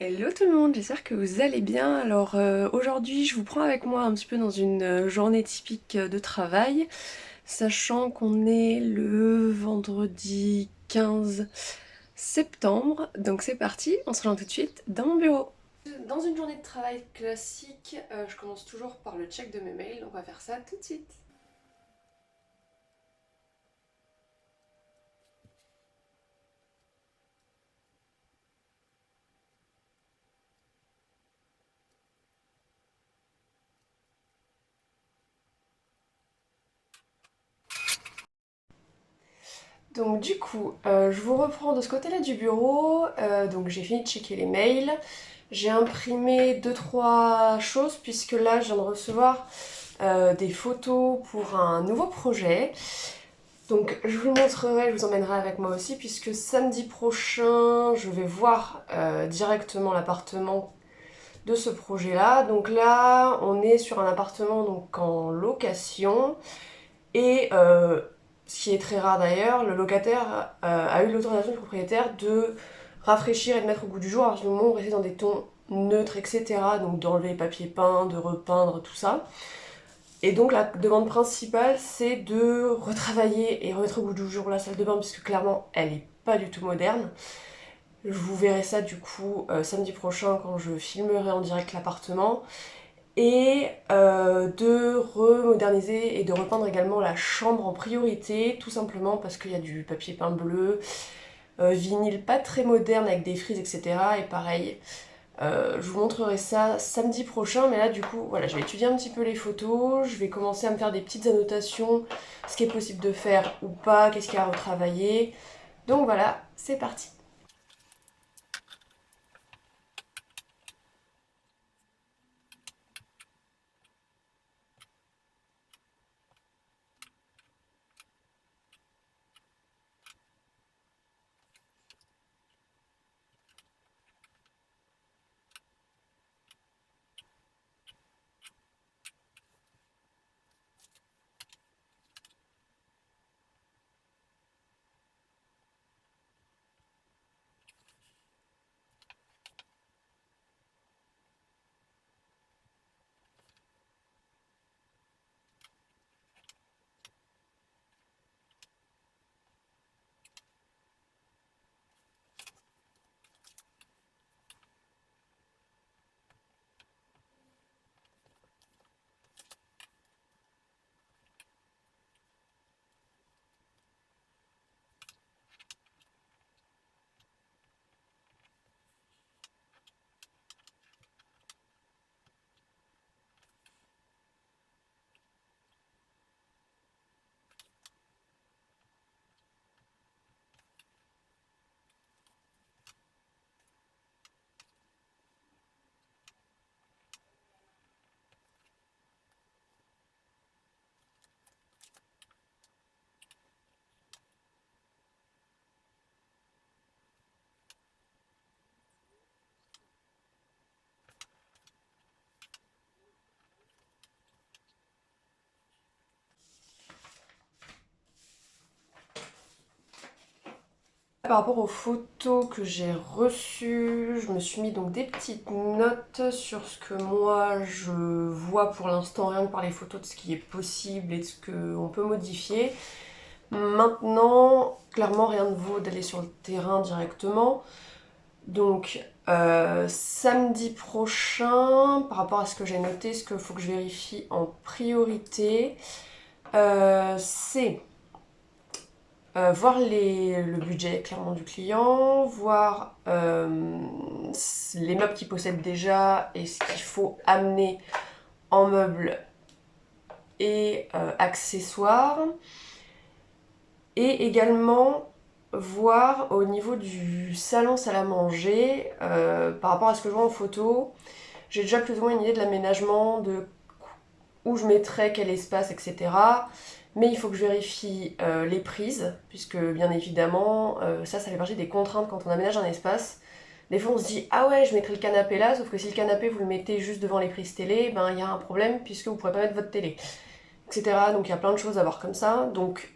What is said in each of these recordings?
Hello tout le monde, j'espère que vous allez bien. Alors aujourd'hui je vous prends avec moi un petit peu dans une journée typique de travail, sachant qu'on est le vendredi 15 septembre, donc c'est parti, on se lance tout de suite dans mon bureau. Dans une journée de travail classique, je commence toujours par le check de mes mails, donc on va faire ça tout de suite. Donc du coup, je vous reprends de ce côté-là du bureau. Donc j'ai fini de checker les mails. J'ai imprimé deux trois choses puisque là je viens de recevoir des photos pour un nouveau projet. Donc je vous le montrerai, je vous emmènerai avec moi aussi puisque samedi prochain je vais voir directement l'appartement de ce projet-là. Donc là on est sur un appartement donc en location et ce qui est très rare d'ailleurs, le locataire a eu l'autorisation du propriétaire de rafraîchir et de mettre au goût du jour. À partir du moment où on restait dans des tons neutres, etc. Donc d'enlever les papiers peints, de repeindre, tout ça. Et donc la demande principale, c'est de retravailler et remettre au goût du jour la salle de bain, puisque clairement, elle est pas du tout moderne. Je vous verrai ça du coup samedi prochain quand je filmerai en direct l'appartement et de remoderniser et de repeindre également la chambre en priorité, tout simplement parce qu'il y a du papier peint bleu, vinyle pas très moderne avec des frises, etc. Et pareil, je vous montrerai ça samedi prochain, mais là du coup, voilà, je vais étudier un petit peu les photos, je vais commencer à me faire des petites annotations, ce qui est possible de faire ou pas, qu'est-ce qu'il y a à retravailler. Donc voilà, c'est parti. Par rapport aux photos que j'ai reçues, je me suis mis donc des petites notes sur ce que moi je vois pour l'instant, rien que par les photos, de ce qui est possible et de ce qu'on peut modifier. Maintenant, clairement, rien ne vaut d'aller sur le terrain directement. Donc, samedi prochain, par rapport à ce que j'ai noté, ce qu'il faut que je vérifie en priorité, c'est voir le budget clairement du client, voir les meubles qu'il possède déjà et ce qu'il faut amener en meubles et accessoires. Et également voir au niveau du salon salle à manger, par rapport à ce que je vois en photo, j'ai déjà plus ou moins une idée de l'aménagement, de où je mettrais quel espace, etc. Mais il faut que je vérifie les prises, puisque bien évidemment, ça fait partie des contraintes quand on aménage un espace. Des fois on se dit ah ouais je mettrai le canapé là, sauf que si le canapé vous le mettez juste devant les prises télé, ben il y a un problème puisque vous ne pourrez pas mettre votre télé, etc. Donc il y a plein de choses à voir comme ça. Donc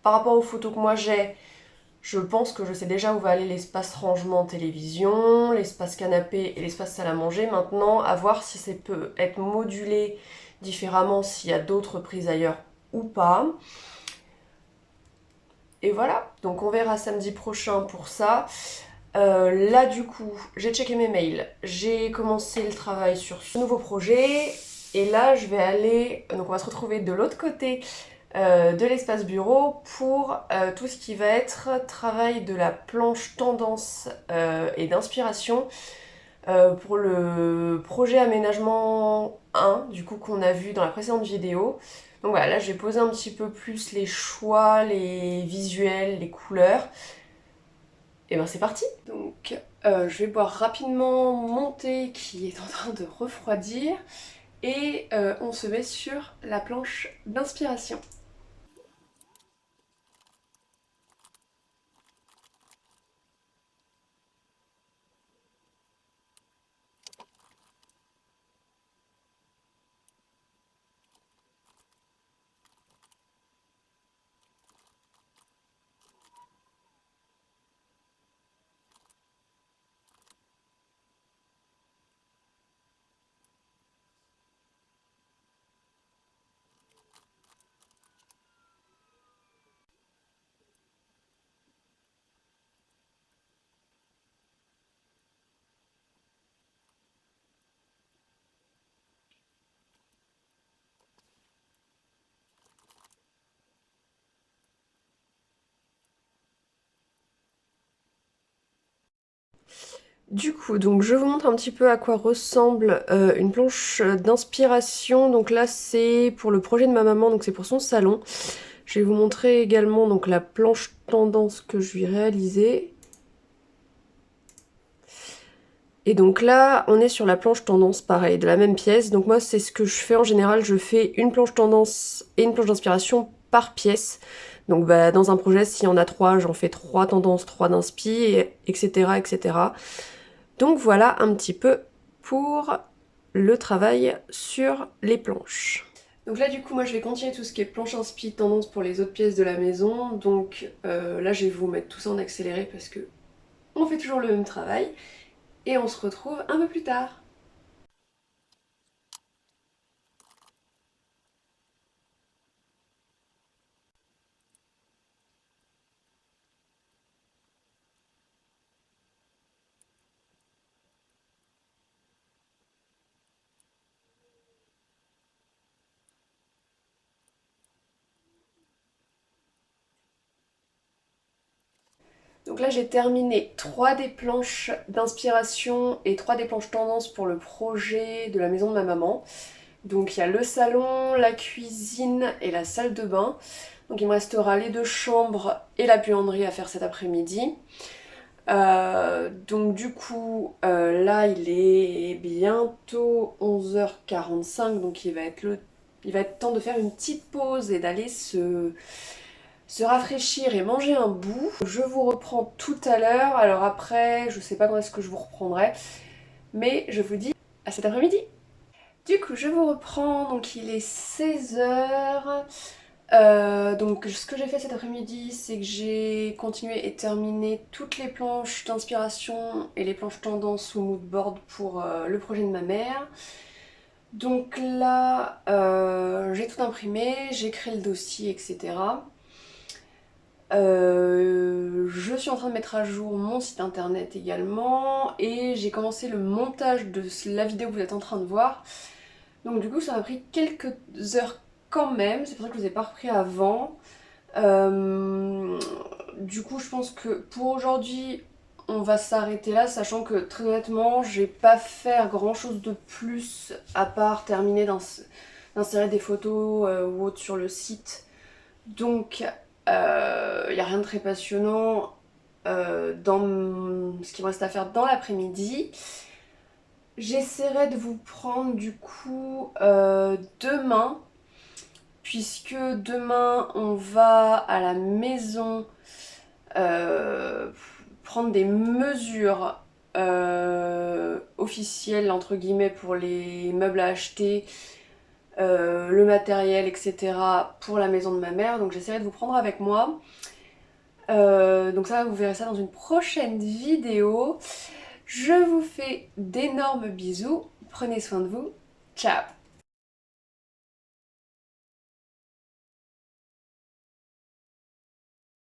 par rapport aux photos que moi j'ai, Je pense que je sais déjà où va aller l'espace rangement télévision, l'espace canapé et l'espace salle à manger. Maintenant, à voir si ça peut être modulé différemment, s'il y a d'autres prises ailleurs ou pas. Et voilà, donc on verra samedi prochain pour ça. Là du coup, j'ai checké mes mails, j'ai commencé le travail sur ce nouveau projet. Et là, je vais aller, donc on va se retrouver de l'autre côté de l'espace bureau pour tout ce qui va être travail de la planche tendance et d'inspiration pour le projet aménagement 1 du coup qu'on a vu dans la précédente vidéo. Donc voilà, là j'ai posé un petit peu plus les choix, les visuels, les couleurs. Et ben c'est parti. Donc je vais boire rapidement mon thé qui est en train de refroidir et on se met sur la planche d'inspiration. Du coup, donc je vous montre un petit peu à quoi ressemble une planche d'inspiration. Donc là, c'est pour le projet de ma maman, donc c'est pour son salon. Je vais vous montrer également donc la planche tendance que je lui ai réalisée. Et donc là, on est sur la planche tendance, pareil, de la même pièce. Donc moi, c'est ce que je fais en général. Je fais une planche tendance et une planche d'inspiration par pièce. Donc bah, dans un projet, s'il y en a 3, j'en fais 3 tendances, 3 d'inspi, etc., etc. Donc voilà un petit peu pour le travail sur les planches. Donc là du coup moi je vais continuer tout ce qui est planche inspi tendance pour les autres pièces de la maison. Donc là je vais vous mettre tout ça en accéléré parce que on fait toujours le même travail. Et on se retrouve un peu plus tard. Donc là j'ai terminé 3 des planches d'inspiration et 3 des planches tendance pour le projet de la maison de ma maman. Donc il y a le salon, la cuisine et la salle de bain. Donc il me restera les 2 chambres et la buanderie à faire cet après-midi. Donc du coup là il est bientôt 11h45 donc il va être temps de faire une petite pause et d'aller se rafraîchir et manger un bout. Je vous reprends tout à l'heure, alors après je sais pas quand est-ce que je vous reprendrai, mais je vous dis à cet après-midi. Du coup je vous reprends, donc il est 16h. Donc ce que j'ai fait cet après-midi, c'est que j'ai continué et terminé toutes les planches d'inspiration et les planches tendance sous moodboard pour le projet de ma mère. Donc là, j'ai tout imprimé, j'ai créé le dossier, etc. Je suis en train de mettre à jour mon site internet également et j'ai commencé le montage de la vidéo que vous êtes en train de voir. Donc du coup ça m'a pris quelques heures quand même, c'est pour ça que je ne vous ai pas repris avant. Du coup je pense que pour aujourd'hui on va s'arrêter là, sachant que très honnêtement je vais pas faire grand chose de plus à part terminer d'insérer des photos ou autre sur le site. Donc il n'y a rien de très passionnant dans ce qui me reste à faire dans l'après-midi. J'essaierai de vous prendre du coup demain, puisque demain on va à la maison prendre des mesures officielles entre guillemets pour les meubles à acheter, le matériel, etc. pour la maison de ma mère. Donc j'essaierai de vous prendre avec moi. Donc ça, vous verrez ça dans une prochaine vidéo. Je vous fais d'énormes bisous, prenez soin de vous, ciao!